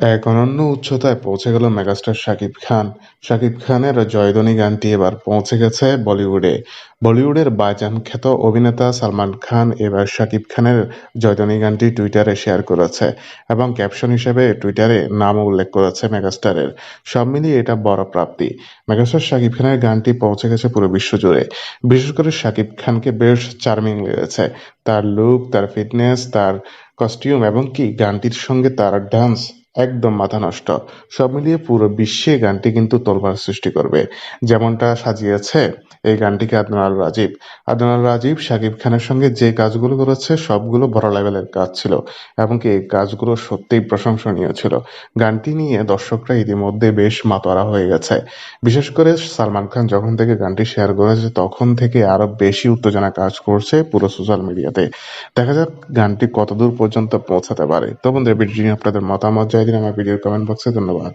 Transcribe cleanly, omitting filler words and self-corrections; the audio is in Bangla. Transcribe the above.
এক অনন্য উচ্চতায় পৌঁছে গেল মেগাস্টার শাকিব খান। শাকিব খানের জয়ধ্বনি গানটি এবার পৌঁছে গেছে বলিউডে। বলিউডের ভাইজান খ্যাত অভিনেতা সালমান খান এবার শাকিব খানের জয়ধ্বনি গানটি টুইটারে শেয়ার করেছে এবং ক্যাপশন হিসেবে টুইটারে নামও উল্লেখ করেছে মেগাস্টারের। সব মিলিয়ে এটা বড় প্রাপ্তি। মেগাস্টার শাকিব খানের গানটি পৌঁছে গেছে পুরো বিশ্বজুড়ে। বিশেষ করে শাকিব খানকে বেশ চার্মিং লেগেছে। তার লুক, তার ফিটনেস, তার কস্টিউম এবং কি গানটির সঙ্গে তার ডান্স একদম মাথা নষ্ট। সব মিলিয়ে পুরো বিশ্বে গানটি কিন্তু তোলপাড় সৃষ্টি করবে। যেমনটা সাজিয়েছে এই গানটিকে আদনান রাজীব। আদনান রাজীব শাকিব খানের সঙ্গে যে কাজগুলো করেছে সবগুলো বড় লেভেলের কাজ ছিল এবং কি এই কাজগুলো সত্যিই প্রশংসনীয় ছিল। গানটি নিয়ে দর্শকরা ইতিমধ্যে বেশ মাতোয়ারা হয়ে গেছে। বিশেষ করে সালমান খান যখন থেকে গানটি শেয়ার করেছে তখন থেকে আরো বেশি উত্তেজনা কাজ করছে পুরো সোশ্যাল মিডিয়াতে। দেখা যাক গানটি কতদূর পর্যন্ত পৌঁছাতে পারে। তো বন্ধুরা, ভিডিওটি নিয়ে আপনাদের মতামত জানিয়ে দিন আমার ভিডিওর কমেন্ট বক্সে। ধন্যবাদ।